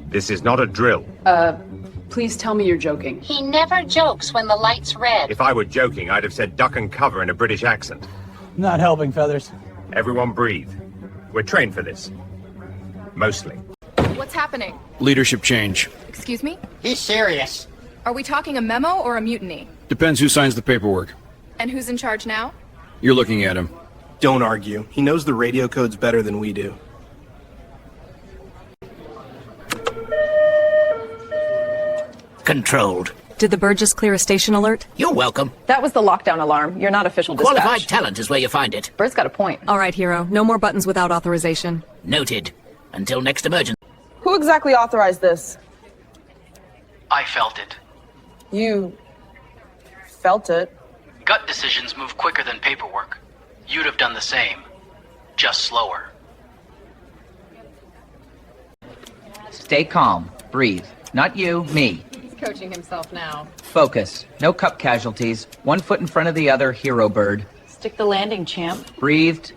This is not a drill. Please tell me you're joking. He never jokes when the light's red. If I were joking, I'd have said duck and cover in a British accent. Not helping, Feathers. Everyone breathe. We're trained for this. Mostly. What's happening? Leadership change. Excuse me? He's serious. Are we talking a memo or a mutiny? Depends who signs the paperwork. And who's in charge now? You're looking at him. Don't argue. He knows the radio codes better than we do. Controlled. Did the bird just clear a station alert? You're welcome. That was the lockdown alarm. You're not official dispatch. Qualified talent is where you find it. Bird's got a point. All right, Hero. No more buttons without authorization. Noted. Until next emergency. Who exactly authorized this? I felt it. You felt it? Gut decisions move quicker than paperwork. You'd have done the same, just slower. Stay calm. Breathe. Not you, me. He's coaching himself now. Focus. No cup casualties. 1 foot in front of the other, Hero Bird. Stick the landing, champ. Breathed.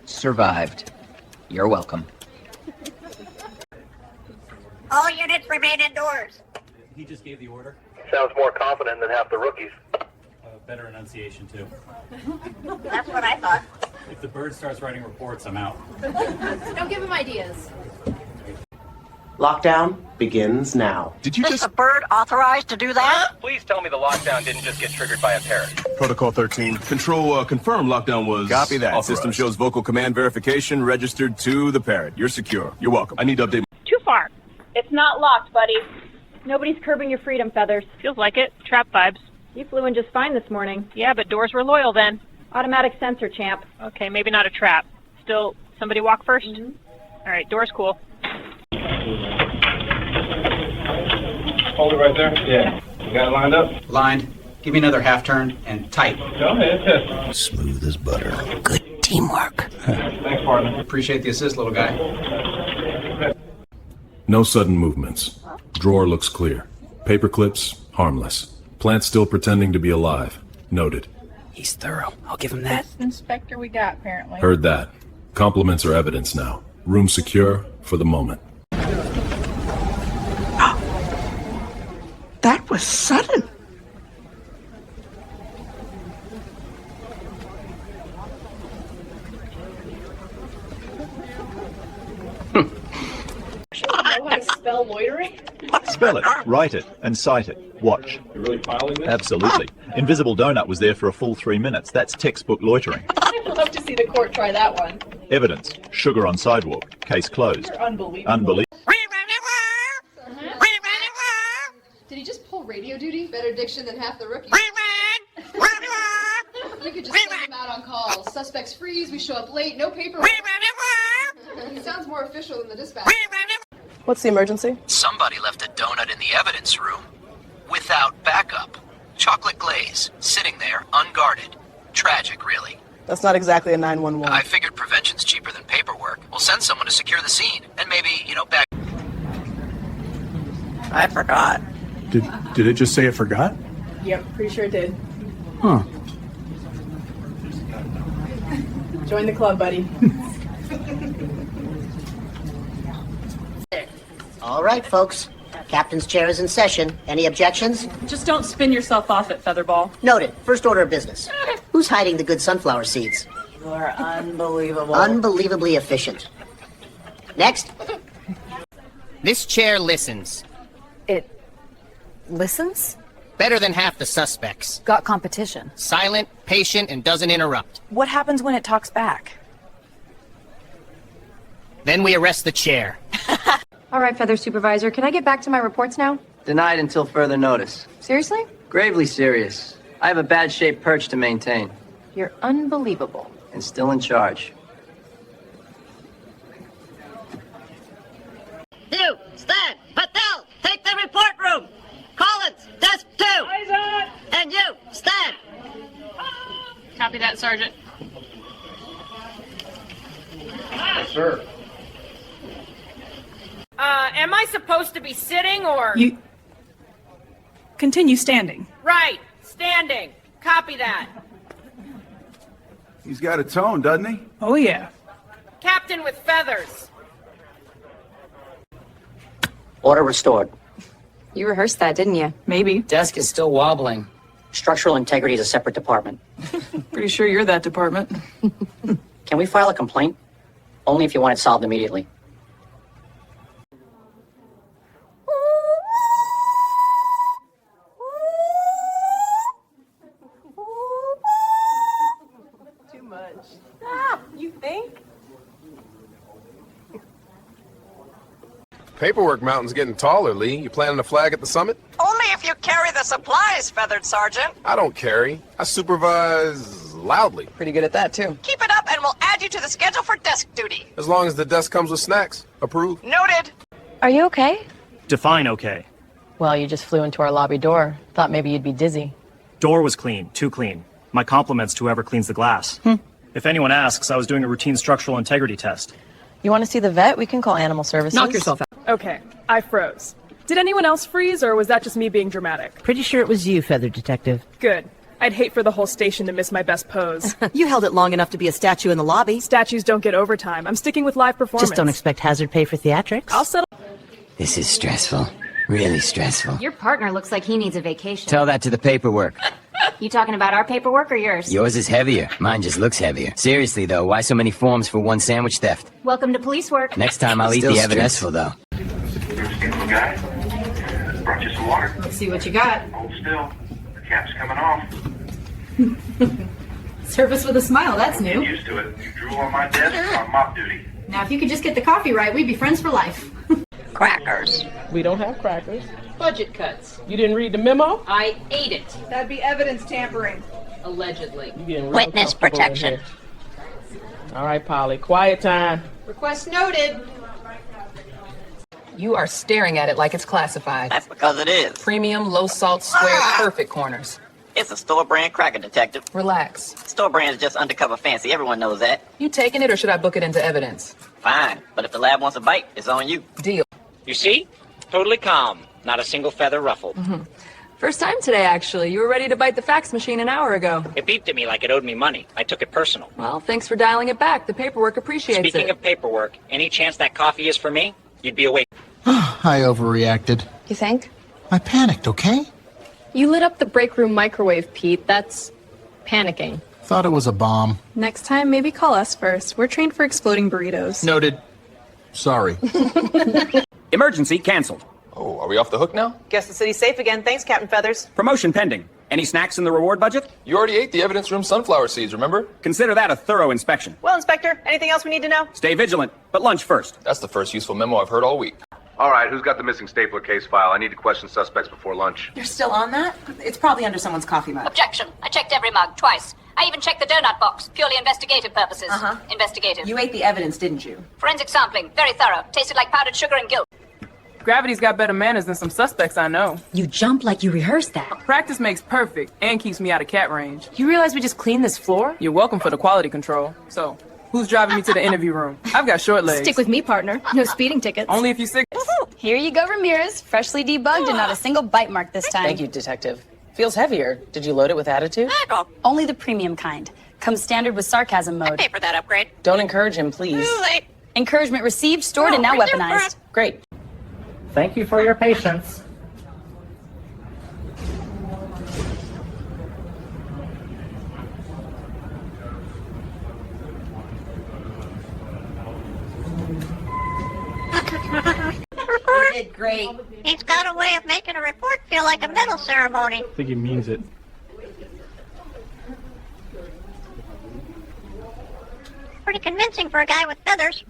Survived. You're welcome. All units remain indoors. He just gave the order. Sounds more confident than half the rookies. Better enunciation, too. That's what I thought. If the bird starts writing reports, I'm out. Don't give him ideas. Lockdown begins now. Did you just... a bird authorized to do that? Please tell me the lockdown didn't just get triggered by a parrot. Protocol 13. Control, confirm lockdown was... Copy that. Authorized. System shows vocal command verification registered to the parrot. You're secure. You're welcome. I need to update... Too far. It's not locked, buddy. Nobody's curbing your freedom, Feathers. Feels like it. Trap vibes. You flew in just fine this morning. Yeah, but doors were loyal then. Automatic sensor, champ. Okay, maybe not a trap. Still, somebody walk first? All right, door's cool. Hold it right there. Yeah. You got it lined up? Lined. Give me another half turn and tight. Go ahead. Smooth as butter. Good teamwork. Thanks, partner. Appreciate the assist, little guy. No sudden movements. Drawer looks clear. Paper clips, harmless. Plant still pretending to be alive. Noted. He's thorough. I'll give him that. Inspector we got, apparently. Heard that. Compliments are evidence now. Room secure for the moment. That was sudden. Know how to spell loitering? Spell it, write it, and cite it. Watch. You're really filing this? Absolutely. Invisible Donut was there for a full 3 minutes. That's textbook loitering. I'd love to see the court try that one. Evidence. Sugar on sidewalk. Case closed. You're unbelievable. Unbelievable. Did he just pull radio duty? Better diction than half the rookies. You could just send him out on calls. Suspects freeze, we show up late, no paperwork. He sounds more official than the dispatch. What's the emergency? Somebody left a donut in the evidence room. Without backup. Chocolate glaze. Sitting there, unguarded. Tragic, really. That's not exactly a 911. I figured prevention's cheaper than paperwork. We'll send someone to secure the scene. And maybe, back... I forgot. Did it just say it forgot? Yep, pretty sure it did. Huh. Join the club, buddy. All right, folks. Captain's chair is in session. Any objections? Just don't spin yourself off it, Featherball. Noted. First order of business. Who's hiding the good sunflower seeds? You are unbelievable. Unbelievably efficient. Next. This chair listens. It listens? Better than half the suspects. Got competition. Silent, patient, and doesn't interrupt. What happens when it talks back? Then we arrest the chair. All right, Feather Supervisor, can I get back to my reports now? Denied until further notice. Seriously? Gravely serious. I have a bad-shaped perch to maintain. You're unbelievable. And still in charge. You, Stan, Patel, take the report room. Collins, desk 2. Eyes on! And you, Stan. Copy that, Sergeant. Yes, sir. Am I supposed to be sitting or... You continue standing. Right, standing. Copy that. He's got a tone, doesn't he? Oh, yeah. Captain with feathers. Order restored. You rehearsed that, didn't you? Maybe. Desk is still wobbling. Structural integrity is a separate department. Pretty sure you're that department. Can we file a complaint? Only if you want it solved immediately. Too much. You think? Paperwork mountain's getting taller, Lee. You planning a flag at the summit? Only if you carry the supplies, Feathered Sergeant. I don't carry. I supervise loudly. Pretty good at that, too. Keep it up and we'll add you to the schedule for desk duty. As long as the desk comes with snacks. Approved. Noted. Are you okay? Define okay. Well, you just flew into our lobby door. Thought maybe you'd be dizzy. Door was clean, too clean. My compliments to whoever cleans the glass. If anyone asks, I was doing a routine structural integrity test. You want to see the vet? We can call animal services. Knock yourself out. Okay, I froze. Did anyone else freeze, or was that just me being dramatic? Pretty sure it was you, Feather Detective. Good. I'd hate for the whole station to miss my best pose. You held it long enough to be a statue in the lobby. Statues don't get overtime. I'm sticking with live performance. Just don't expect hazard pay for theatrics. I'll settle. This is stressful. Really stressful. Your partner looks like he needs a vacation. Tell that to the paperwork. You talking about our paperwork or yours? Yours is heavier. Mine just looks heavier. Seriously, though, why so many forms for one sandwich theft? Welcome to police work. Next time I'll eat the evidence. Stressful, though. Guy, brought you some water. Let's see what you got. Hold still. The cap's coming off. Service with a smile, that's Get new. used to it. You drool on my desk on mop duty. Now, if you could just get the coffee right, we'd be friends for life. Crackers. We don't have crackers. Budget cuts. You didn't read the memo? I ate it. That'd be evidence tampering. Allegedly. You getting real Witness comfortable in protection. here. All right, Polly. Quiet time. Request noted. You are staring at it like it's classified. That's because it is. Premium, low salt, square, perfect corners. It's a store brand cracker, Detective. Relax. Store brand is just undercover fancy. Everyone knows that. You taking it or should I book it into evidence? Fine. But if the lab wants a bite, it's on you. Deal. You see? Totally calm. Not a single feather ruffled. First time today, actually. You were ready to bite the fax machine an hour ago. It beeped at me like it owed me money. I took it personal. Well, thanks for dialing it back. The paperwork appreciates Speaking it. of paperwork, any chance that coffee is for me? You'd be awake. I overreacted. You think? I panicked, okay? You lit up the break room microwave, Pete. That's panicking. Thought it was a bomb. Next time, maybe call us first. We're trained for exploding burritos. Noted. Sorry. Emergency canceled. Oh, are we off the hook now? Guess the city's safe again. Thanks, Captain Feathers. Promotion pending. Any snacks in the reward budget? You already ate the evidence room sunflower seeds, remember? Consider that a thorough inspection. Well, Inspector, anything else we need to know? Stay vigilant, but lunch first. That's the first useful memo I've heard all week. All right, who's got the missing stapler case file? I need to question suspects before lunch. You're still on that? It's probably under someone's coffee mug. Objection. I checked every mug twice. I even checked the donut box. Purely investigative purposes. Investigative. You ate the evidence, didn't you? Forensic sampling. Very thorough. Tasted like powdered sugar and guilt. Gravity's got better manners than some suspects I know. You jump like you rehearsed that. Practice makes perfect and keeps me out of cat range. You realize we just cleaned this floor? You're welcome for the quality control. So, who's driving me to the interview room? I've got short legs. Stick with me, partner. No speeding tickets. Only if you sick. Here you go, Ramirez. Freshly debugged and not a single bite mark this time. Thank you, Detective. Feels heavier. Did you load it with attitude? Only the premium kind. Comes standard with sarcasm mode. Pay for that upgrade. Don't encourage him, please. Too late. Encouragement received, stored, and now weaponized. Great. Thank you for your patience. You did great. He's got a way of making a report feel like a medal ceremony. I think he means it. Pretty convincing for a guy with feathers.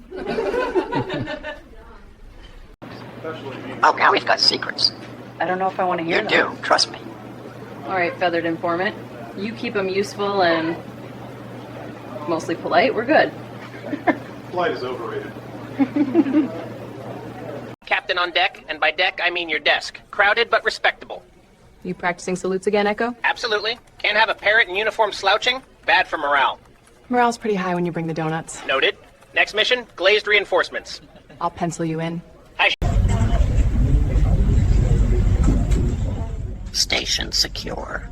Oh, now we've got secrets. I don't know if I want to hear You them. do, trust me. All right, feathered informant. You keep them useful and mostly polite. We're good. Flight is overrated. Captain on deck, and by deck I mean your desk. Crowded but respectable. You practicing salutes again, Echo? Absolutely. Can't have a parrot in uniform slouching. Bad for morale. Morale's pretty high when you bring the donuts. Noted. Next mission, glazed reinforcements. I'll pencil you in. Station secure.